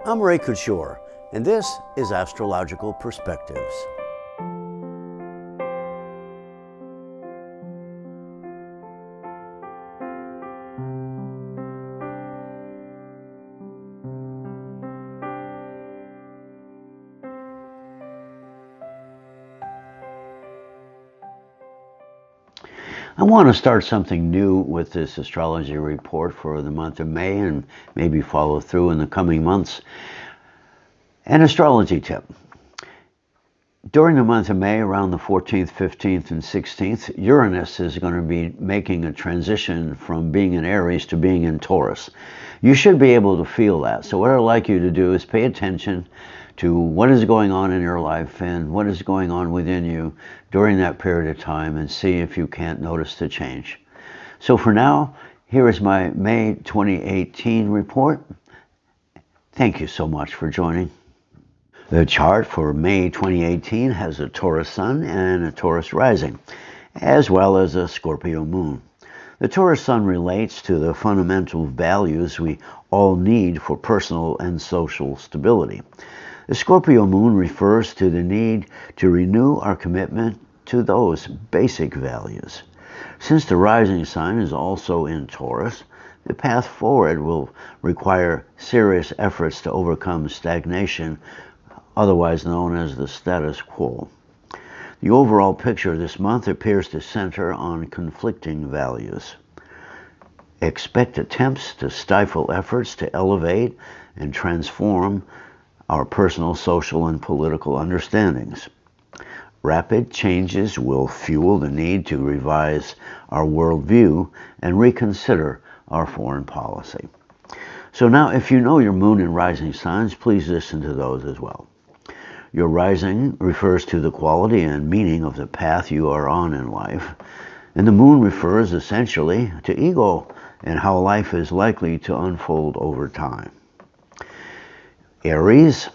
I'm Ray Couture, and this is Astrological Perspectives. I want to start something new with this astrology report for the month of May and maybe follow through in the coming months. An astrology tip. During the month of May, around the 14th, 15th, and 16th, Uranus is going to be making a transition from being in Aries to being in Taurus. You should be able to feel that. So what I'd like you to do is pay attention to what is going on in your life and what is going on within you during that period of time, and see if you can't notice the change. So for now, here is my May 2018 report. Thank you so much for joining. The chart for May 2018 has a Taurus sun and a Taurus rising, as well as a Scorpio moon. The Taurus sun relates to the fundamental values we all need for personal and social stability. The Scorpio moon refers to the need to renew our commitment to those basic values. Since the rising sign is also in Taurus, the path forward will require serious efforts to overcome stagnation, otherwise known as the status quo. The overall picture this month appears to center on conflicting values. Expect attempts to stifle efforts to elevate and transform our personal, social, and political understandings. Rapid changes will fuel the need to revise our worldview and reconsider our foreign policy. So now, if you know your moon and rising signs, please listen to those as well. Your rising refers to the quality and meaning of the path you are on in life, and the moon refers essentially to ego and how life is likely to unfold over time. Aries,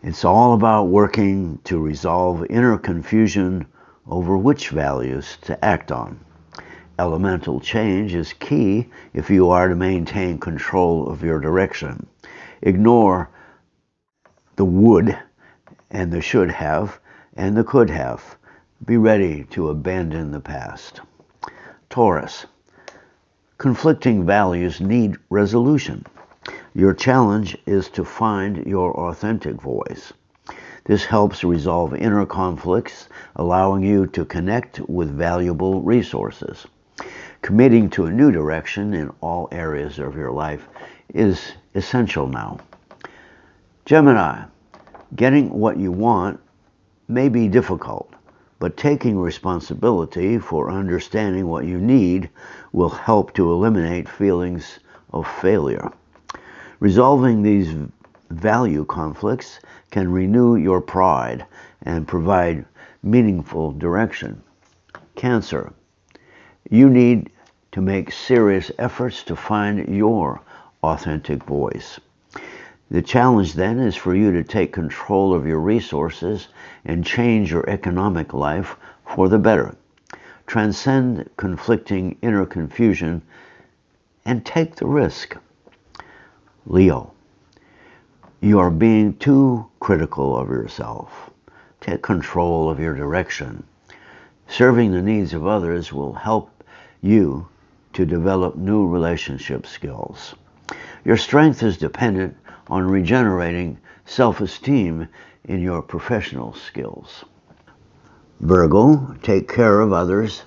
it's all about working to resolve inner confusion over which values to act on. Elemental change is key if you are to maintain control of your direction. Ignore the would and the should have and the could have. Be ready to abandon the past. Taurus, conflicting values need resolution. Your challenge is to find your authentic voice. This helps resolve inner conflicts, allowing you to connect with valuable resources. Committing to a new direction in all areas of your life is essential now. Gemini, getting what you want may be difficult, but taking responsibility for understanding what you need will help to eliminate feelings of failure. Resolving these value conflicts can renew your pride and provide meaningful direction. Cancer, you need to make serious efforts to find your authentic voice. The challenge then is for you to take control of your resources and change your economic life for the better. Transcend conflicting inner confusion and take the risk. Leo, you are being too critical of yourself. Take control of your direction. Serving the needs of others will help you to develop new relationship skills. Your strength is dependent on regenerating self-esteem in your professional skills. Virgo, take care of others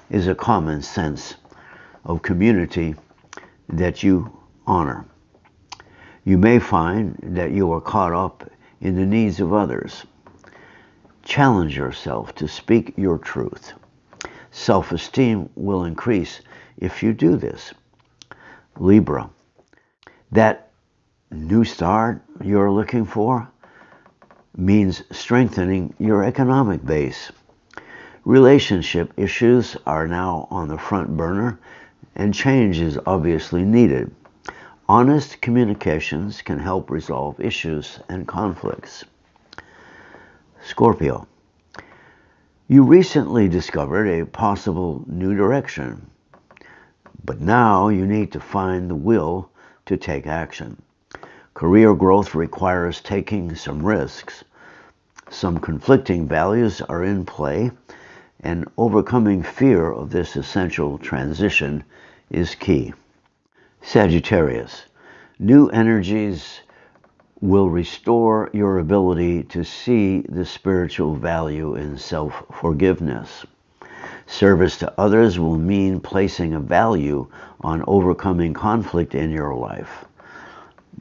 is a common sense of community that you honor. You may find that you are caught up in the needs of others. Challenge yourself to speak your truth. Self-esteem will increase if you do this. Libra, that new start you're looking for means strengthening your economic base. Relationship issues are now on the front burner, and change is obviously needed. Honest communications can help resolve issues and conflicts. Scorpio, you recently discovered a possible new direction, but now you need to find the will to take action. Career growth requires taking some risks. Some conflicting values are in play, and overcoming fear of this essential transition is key. Sagittarius, new energies will restore your ability to see the spiritual value in self-forgiveness. Service to others will mean placing a value on overcoming conflict in your life.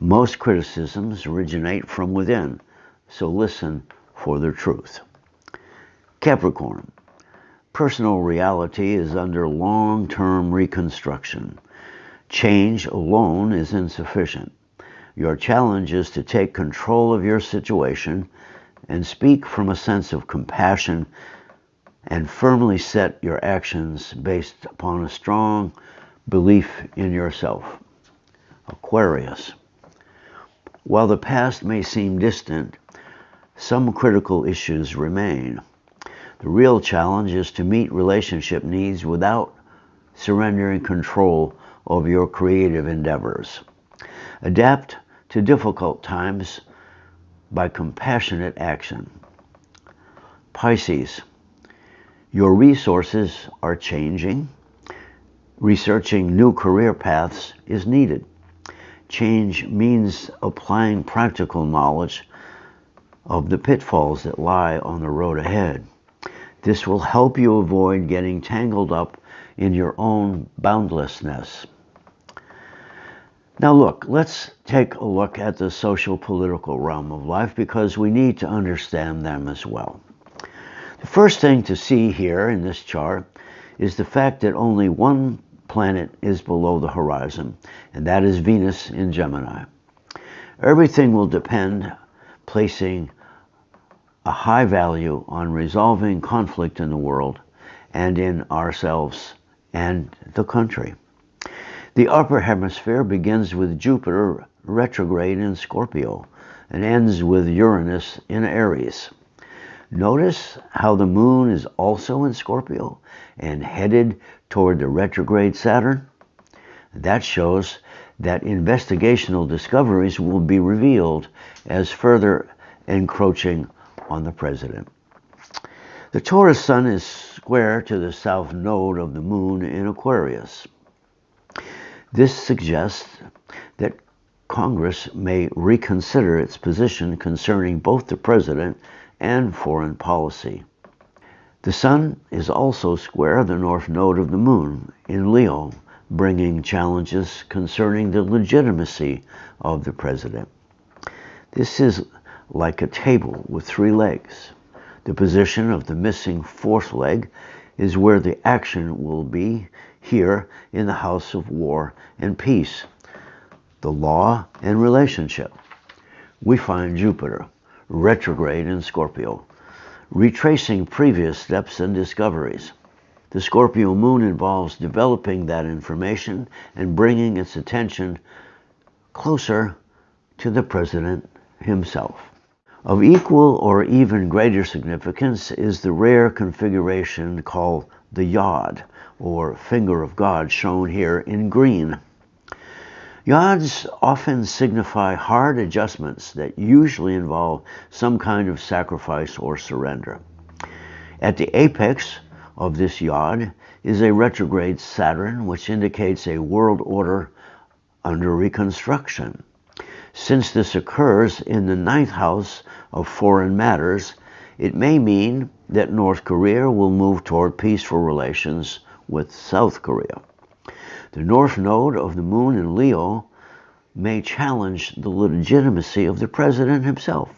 Most criticisms originate from within, so listen for the truth. Capricorn, personal reality is under long-term reconstruction. Change alone is insufficient. Your challenge is to take control of your situation and speak from a sense of compassion and firmly set your actions based upon a strong belief in yourself. Aquarius, while the past may seem distant, some critical issues remain. The real challenge is to meet relationship needs without surrendering control of your creative endeavors. Adapt to difficult times by compassionate action. Pisces, your resources are changing. Researching new career paths is needed. Change means applying practical knowledge of the pitfalls that lie on the road ahead. This will help you avoid getting tangled up in your own boundlessness. Now look, let's take a look at the social-political realm of life because we need to understand them as well. The first thing to see here in this chart is the fact that only one planet is below the horizon, and that is Venus in Gemini. Everything will depend placing a high value on resolving conflict in the world and in ourselves and the country. The upper hemisphere begins with Jupiter retrograde in Scorpio and ends with Uranus in Aries. Notice how the moon is also in Scorpio and headed toward the retrograde Saturn? That shows that investigational discoveries will be revealed as further encroaching on the president. The Taurus sun is square to the south node of the moon in Aquarius. This suggests that Congress may reconsider its position concerning both the president and foreign policy. The sun is also square the north node of the moon in Leo, bringing challenges concerning the legitimacy of the president. This is like a table with three legs. The position of the missing fourth leg is where the action will be here in the house of war and peace, the law and relationship. We find Jupiter retrograde in Scorpio, retracing previous steps and discoveries. The Scorpio moon involves developing that information and bringing its attention closer to the president himself. Of equal or even greater significance is the rare configuration called the Yod, or finger of God, shown here in green. Yods often signify hard adjustments that usually involve some kind of sacrifice or surrender. At the apex of this Yod is a retrograde Saturn, which indicates a world order under reconstruction. Since this occurs in the ninth house of foreign matters, it may mean that North Korea will move toward peaceful relations with South Korea. The north node of the moon in Leo may challenge the legitimacy of the president himself.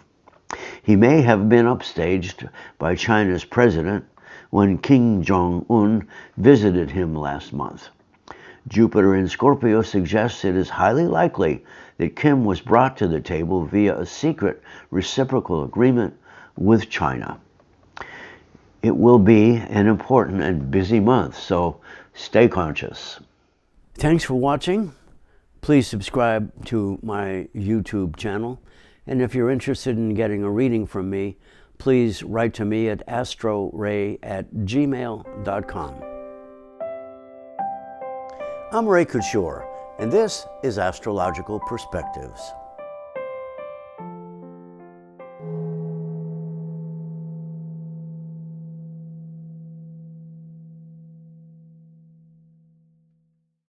He may have been upstaged by China's president when Kim Jong-un visited him last month. Jupiter in Scorpio suggests it is highly likely that Kim was brought to the table via a secret reciprocal agreement with China. It will be an important and busy month, so stay conscious. Thanks for watching. Please subscribe to my YouTube channel. And if you're interested in getting a reading from me, please write to me at astroray@gmail.com. I'm Ray Couture, and this is Astrological Perspectives.